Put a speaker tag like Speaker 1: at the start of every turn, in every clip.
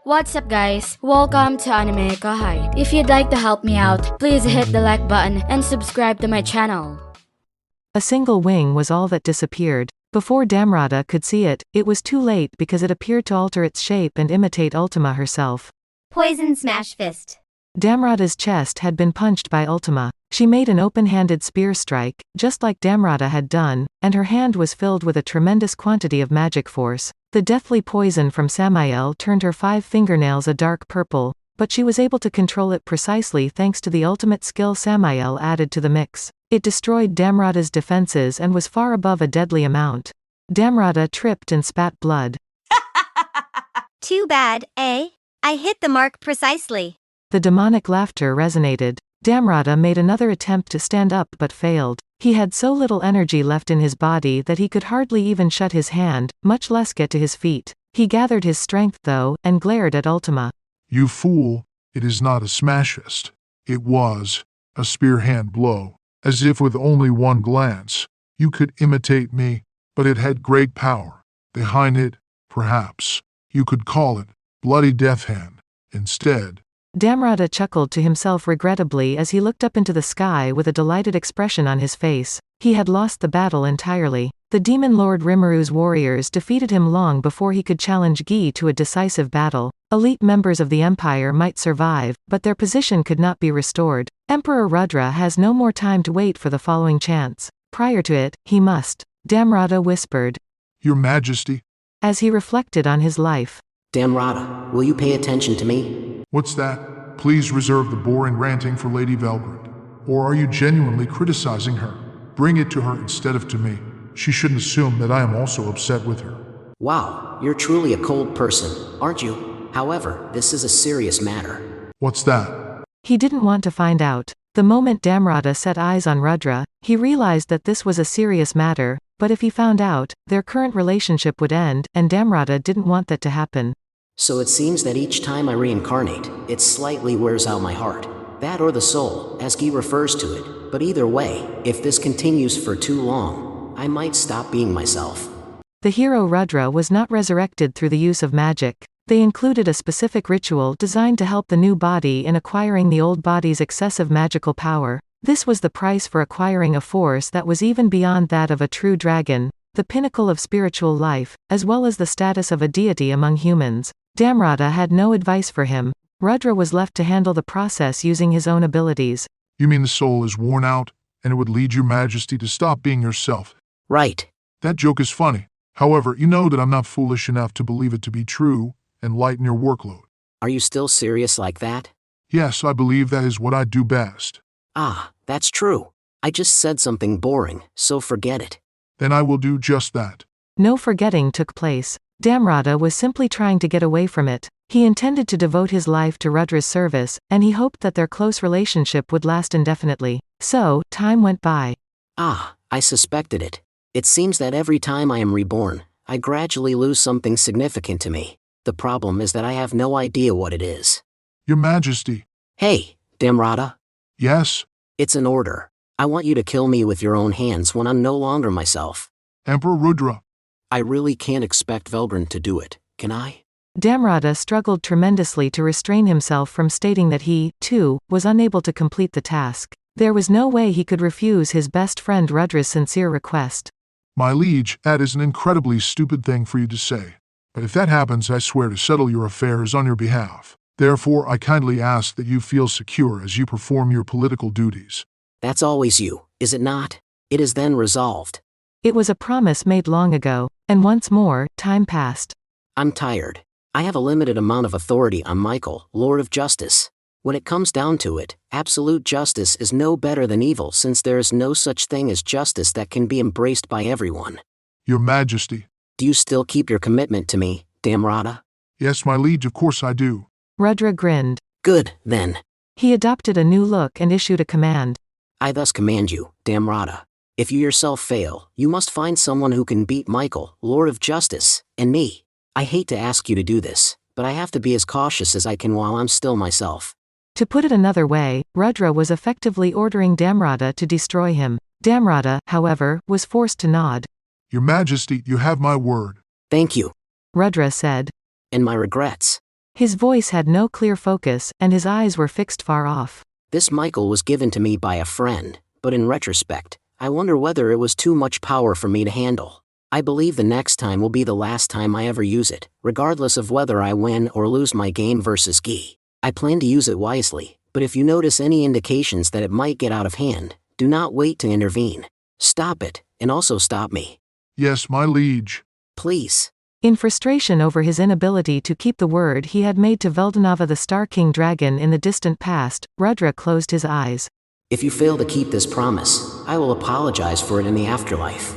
Speaker 1: What's up guys? Welcome to AnimeKouhai. If you'd like to help me out, please hit the like button and subscribe to my channel.
Speaker 2: A single wing was all that disappeared. Before Damrada could see it, it was too late because it appeared to alter its shape and imitate Ultima herself.
Speaker 3: Poison Smash Fist.
Speaker 2: Damrada's chest had been punched by Ultima. She made an open-handed spear strike, just like Damrada had done, and her hand was filled with a tremendous quantity of magic force. The deathly poison from Samael turned her 5 fingernails a dark purple, but she was able to control it precisely thanks to the ultimate skill Samael added to the mix. It destroyed Damrada's defenses and was far above a deadly amount. Damrada tripped and spat blood.
Speaker 3: Too bad, eh? I hit the mark precisely.
Speaker 2: The demonic laughter resonated. Damrada made another attempt to stand up but failed. He had so little energy left in his body that he could hardly even shut his hand, much less get to his feet. He gathered his strength though, and glared at Ultima.
Speaker 4: You fool, it is not a smash fist. It was a spear hand blow, as if with only one glance, you could imitate me, but it had great power. Behind it, perhaps, you could call it bloody death hand, instead.
Speaker 2: Damrada chuckled to himself regrettably as he looked up into the sky with a delighted expression on his face. He had lost the battle entirely. The demon lord Rimuru warriors defeated him long before he could challenge Gi to a decisive battle. Elite members of the Empire might survive, but their position could not be restored. Emperor Rudra has no more time to wait for the following chance. Prior to it, he must. Damrada whispered.
Speaker 4: Your Majesty.
Speaker 2: As he reflected on his life.
Speaker 5: Damrada, will you pay attention to me?
Speaker 4: What's that? Please reserve the boring ranting for Lady Valgrind. Or are you genuinely criticizing her? Bring it to her instead of to me. She shouldn't assume that I am also upset with her.
Speaker 5: Wow, you're truly a cold person, aren't you? However, this is a serious matter.
Speaker 4: What's that?
Speaker 2: He didn't want to find out. The moment Damrada set eyes on Rudra, he realized that this was a serious matter, but if he found out, their current relationship would end, and Damrada didn't want that to happen.
Speaker 5: So it seems that each time I reincarnate, it slightly wears out my heart. That or the soul, as Gi refers to it. But either way, if this continues for too long, I might stop being myself.
Speaker 2: The hero Rudra was not resurrected through the use of magic. They included a specific ritual designed to help the new body in acquiring the old body's excessive magical power. This was the price for acquiring a force that was even beyond that of a true dragon, the pinnacle of spiritual life, as well as the status of a deity among humans. Damrada had no advice for him. Rudra was left to handle the process using his own abilities.
Speaker 4: You mean the soul is worn out, and it would lead your Majesty to stop being yourself?
Speaker 5: Right.
Speaker 4: That joke is funny. However, you know that I'm not foolish enough to believe it to be true, and lighten your workload.
Speaker 5: Are you still serious like that?
Speaker 4: Yes, I believe that is what I do best.
Speaker 5: Ah, that's true. I just said something boring, so forget it.
Speaker 4: Then I will do just that.
Speaker 2: No forgetting took place. Damrada was simply trying to get away from it. He intended to devote his life to Rudra's service, and he hoped that their close relationship would last indefinitely. So, time went by.
Speaker 5: Ah, I suspected it. It seems that every time I am reborn, I gradually lose something significant to me. The problem is that I have no idea what it is.
Speaker 4: Your Majesty.
Speaker 5: Hey, Damrada.
Speaker 4: Yes?
Speaker 5: It's an order. I want you to kill me with your own hands when I'm no longer myself.
Speaker 4: Emperor Rudra.
Speaker 5: I really can't expect Valgrind to do it, can I?
Speaker 2: Damrada struggled tremendously to restrain himself from stating that he, too, was unable to complete the task. There was no way he could refuse his best friend Rudra's sincere request.
Speaker 4: My liege, that is an incredibly stupid thing for you to say. But if that happens, I swear to settle your affairs on your behalf. Therefore, I kindly ask that you feel secure as you perform your political duties.
Speaker 5: That's always you, is it not? It is then resolved.
Speaker 2: It was a promise made long ago, and once more, time passed.
Speaker 5: I'm tired. I have a limited amount of authority on Michael, Lord of Justice. When it comes down to it, absolute justice is no better than evil since there is no such thing as justice that can be embraced by everyone.
Speaker 4: Your Majesty.
Speaker 5: Do you still keep your commitment to me, Damrada?
Speaker 4: Yes, my liege, of course I do.
Speaker 2: Rudra grinned.
Speaker 5: Good, then.
Speaker 2: He adopted a new look and issued a command.
Speaker 5: I thus command you, Damrada. If you yourself fail, you must find someone who can beat Michael, Lord of Justice, and me. I hate to ask you to do this, but I have to be as cautious as I can while I'm still myself.
Speaker 2: To put it another way, Rudra was effectively ordering Damrada to destroy him. Damrada, however, was forced to nod.
Speaker 4: Your Majesty, you have my word.
Speaker 5: Thank you.
Speaker 2: Rudra said.
Speaker 5: And my regrets.
Speaker 2: His voice had no clear focus, and his eyes were fixed far off.
Speaker 5: This Michael was given to me by a friend, but in retrospect, I wonder whether it was too much power for me to handle. I believe the next time will be the last time I ever use it, regardless of whether I win or lose my game versus Gi. I plan to use it wisely, but if you notice any indications that it might get out of hand, do not wait to intervene. Stop it, and also stop me.
Speaker 4: Yes, my liege.
Speaker 5: Please.
Speaker 2: In frustration over his inability to keep the word he had made to Veldanava the Star King Dragon in the distant past, Rudra closed his eyes.
Speaker 5: If you fail to keep this promise, I will apologize for it in the afterlife.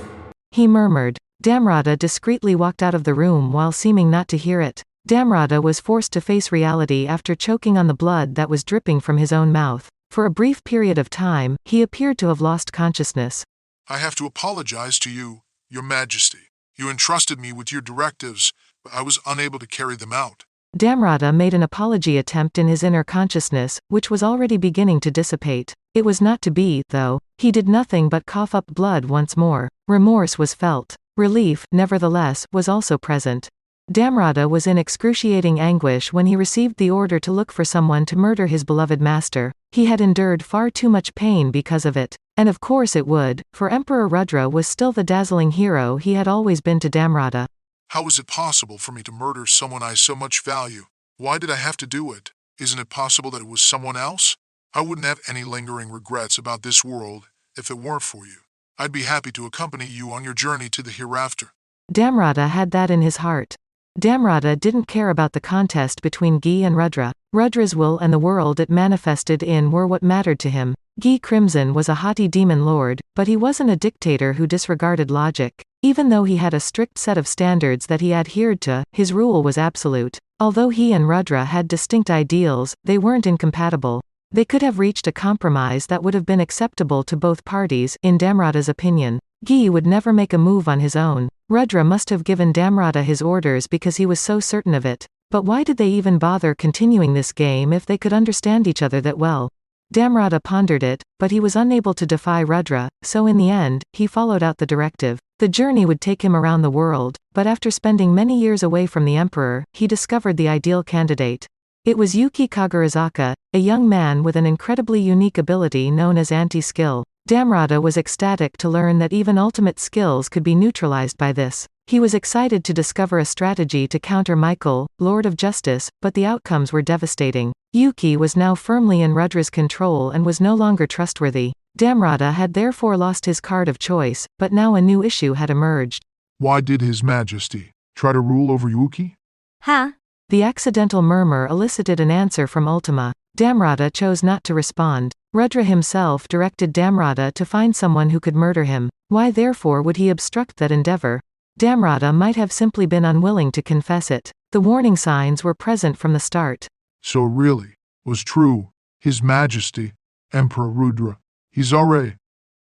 Speaker 2: He murmured. Damrada discreetly walked out of the room while seeming not to hear it. Damrada was forced to face reality after choking on the blood that was dripping from his own mouth. For a brief period of time, he appeared to have lost consciousness.
Speaker 4: I have to apologize to you, Your Majesty. You entrusted me with your directives, but I was unable to carry them out.
Speaker 2: Damrada made an apology attempt in his inner consciousness, which was already beginning to dissipate. It was not to be, though. He did nothing but cough up blood once more. Remorse was felt. Relief, nevertheless, was also present. Damrada was in excruciating anguish when he received the order to look for someone to murder his beloved master. He had endured far too much pain because of it. And of course it would, for Emperor Rudra was still the dazzling hero he had always been to Damrada.
Speaker 4: How is it possible for me to murder someone I so much value? Why did I have to do it? Isn't it possible that it was someone else? I wouldn't have any lingering regrets about this world if it weren't for you. I'd be happy to accompany you on your journey to the hereafter.
Speaker 2: Damrada had that in his heart. Damrada didn't care about the contest between Gi and Rudra. Rudra's will and the world it manifested in were what mattered to him. Gi Crimson was a haughty demon lord, but he wasn't a dictator who disregarded logic. Even though he had a strict set of standards that he adhered to, his rule was absolute. Although he and Rudra had distinct ideals, they weren't incompatible. They could have reached a compromise that would have been acceptable to both parties, in Damrada's opinion. Gi would never make a move on his own. Rudra must have given Damrada his orders because he was so certain of it. But why did they even bother continuing this game if they could understand each other that well? Damrada pondered it, but he was unable to defy Rudra, so in the end, he followed out the directive. The journey would take him around the world, but after spending many years away from the emperor, he discovered the ideal candidate. It was Yuki Kagurazaka, a young man with an incredibly unique ability known as anti-skill. Damrada was ecstatic to learn that even ultimate skills could be neutralized by this. He was excited to discover a strategy to counter Michael, Lord of Justice, but the outcomes were devastating. Yuki was now firmly in Rudra's control and was no longer trustworthy. Damrada had therefore lost his card of choice, but now a new issue had emerged.
Speaker 4: Why did His Majesty try to rule over Yuki?
Speaker 3: Huh?
Speaker 2: The accidental murmur elicited an answer from Ultima. Damrada chose not to respond. Rudra himself directed Damrada to find someone who could murder him. Why therefore would he obstruct that endeavor? Damrada might have simply been unwilling to confess it. The warning signs were present from the start.
Speaker 4: So really, was true, His Majesty, Emperor Rudra. He's already.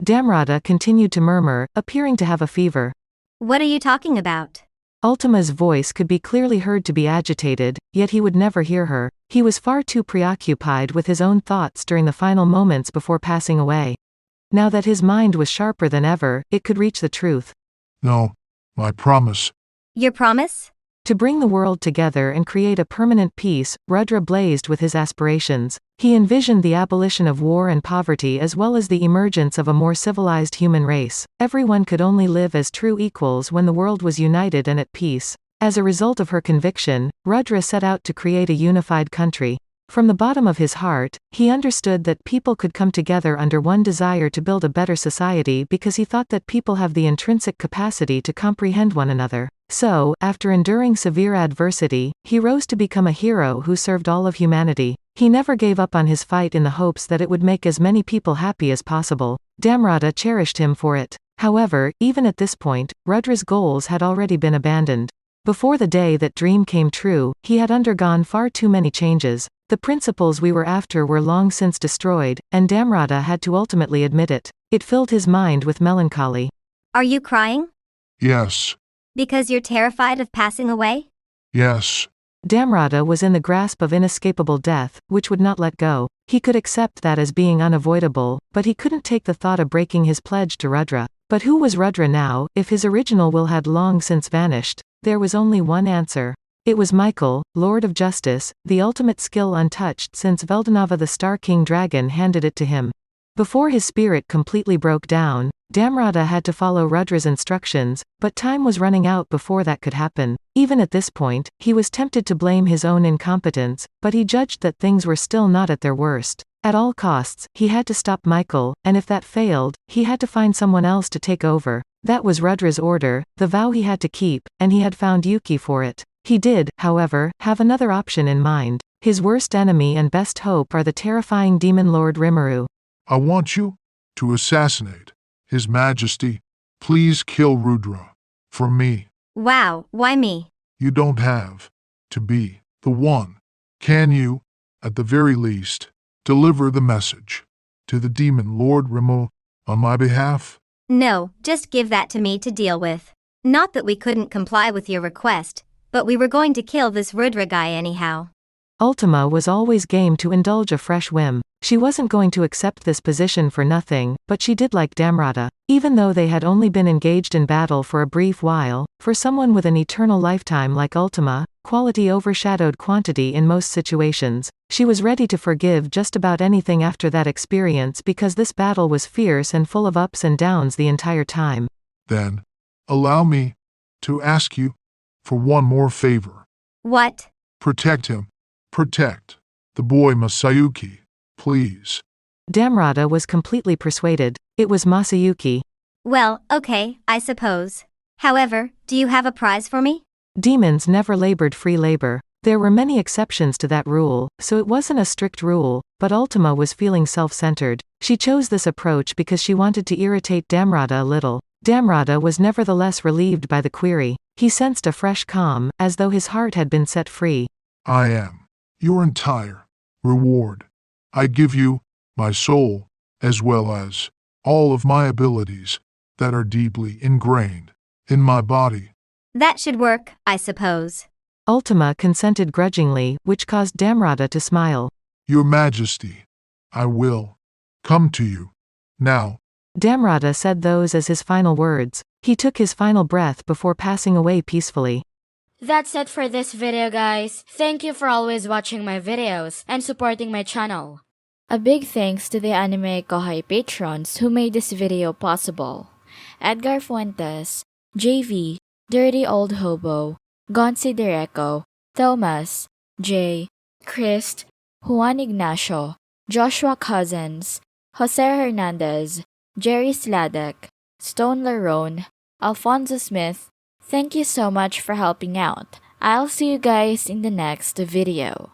Speaker 2: Damrada continued to murmur, appearing to have a fever.
Speaker 3: What are you talking about?
Speaker 2: Ultima's voice could be clearly heard to be agitated, yet he would never hear her. He was far too preoccupied with his own thoughts during the final moments before passing away. Now that his mind was sharper than ever, it could reach the truth.
Speaker 4: No, my promise.
Speaker 3: Your promise?
Speaker 2: To bring the world together and create a permanent peace, Rudra blazed with his aspirations. He envisioned the abolition of war and poverty as well as the emergence of a more civilized human race. Everyone could only live as true equals when the world was united and at peace. As a result of her conviction, Rudra set out to create a unified country. From the bottom of his heart, he understood that people could come together under one desire to build a better society because he thought that people have the intrinsic capacity to comprehend one another. So, after enduring severe adversity, he rose to become a hero who served all of humanity. He never gave up on his fight in the hopes that it would make as many people happy as possible. Damrada cherished him for it. However, even at this point, Rudra's goals had already been abandoned. Before the day that dream came true, he had undergone far too many changes. The principles we were after were long since destroyed, and Damrada had to ultimately admit it. It filled his mind with melancholy.
Speaker 3: Are you crying?
Speaker 4: Yes.
Speaker 3: Because you're terrified of passing away?
Speaker 4: Yes.
Speaker 2: Damrada was in the grasp of inescapable death, which would not let go. He could accept that as being unavoidable, but he couldn't take the thought of breaking his pledge to Rudra. But who was Rudra now, if his original will had long since vanished? There was only one answer. It was Michael, Lord of Justice, the ultimate skill untouched since Veldanava the Star King Dragon handed it to him. Before his spirit completely broke down, Damrada had to follow Rudra's instructions, but time was running out before that could happen. Even at this point, he was tempted to blame his own incompetence, but he judged that things were still not at their worst. At all costs, he had to stop Michael, and if that failed, he had to find someone else to take over. That was Rudra's order, the vow he had to keep, and he had found Yuki for it. He did, however, have another option in mind. His worst enemy and best hope are the terrifying demon lord Rimuru.
Speaker 4: I want you to assassinate His Majesty. Please kill Rudra. For me.
Speaker 3: Wow, why me?
Speaker 4: You don't have to be the one. Can you, at the very least, deliver the message to the demon lord Rimuru on my behalf?
Speaker 3: No, just give that to me to deal with. Not that we couldn't comply with your request, but we were going to kill this Rudra guy anyhow.
Speaker 2: Ultima was always game to indulge a fresh whim. She wasn't going to accept this position for nothing, but she did like Damrada. Even though they had only been engaged in battle for a brief while, for someone with an eternal lifetime like Ultima, quality overshadowed quantity in most situations. She was ready to forgive just about anything after that experience because this battle was fierce and full of ups and downs the entire time.
Speaker 4: Then, allow me to ask you for one more favor.
Speaker 3: What?
Speaker 4: Protect him. Protect the boy Masayuki, please.
Speaker 2: Damrada was completely persuaded. It was Masayuki.
Speaker 3: Well, okay, I suppose. However, do you have a prize for me?
Speaker 2: Demons never labored free labor. There were many exceptions to that rule, so it wasn't a strict rule, but Ultima was feeling self-centered. She chose this approach because she wanted to irritate Damrada a little. Damrada was nevertheless relieved by the query. He sensed a fresh calm, as though his heart had been set free.
Speaker 4: I am your entire reward. I give you my soul, as well as all of my abilities that are deeply ingrained in my body.
Speaker 3: That should work, I suppose.
Speaker 2: Ultima consented grudgingly, which caused Damrada to smile.
Speaker 4: Your Majesty, I will come to you now.
Speaker 2: Damrada said those as his final words. He took his final breath before passing away peacefully.
Speaker 1: That's it for this video, guys. Thank you for always watching my videos and supporting my channel. A big thanks to the AnimeKouhai patrons who made this video possible. Edgar Fuentes, JV, Dirty Old Hobo, Gonzi Direco, Thomas, Jay, Christ, Juan Ignacio, Joshua Cousins, Jose Hernandez, Jerry Sladek, Stone Larone, Alfonso Smith. Thank you so much for helping out. I'll see you guys in the next video.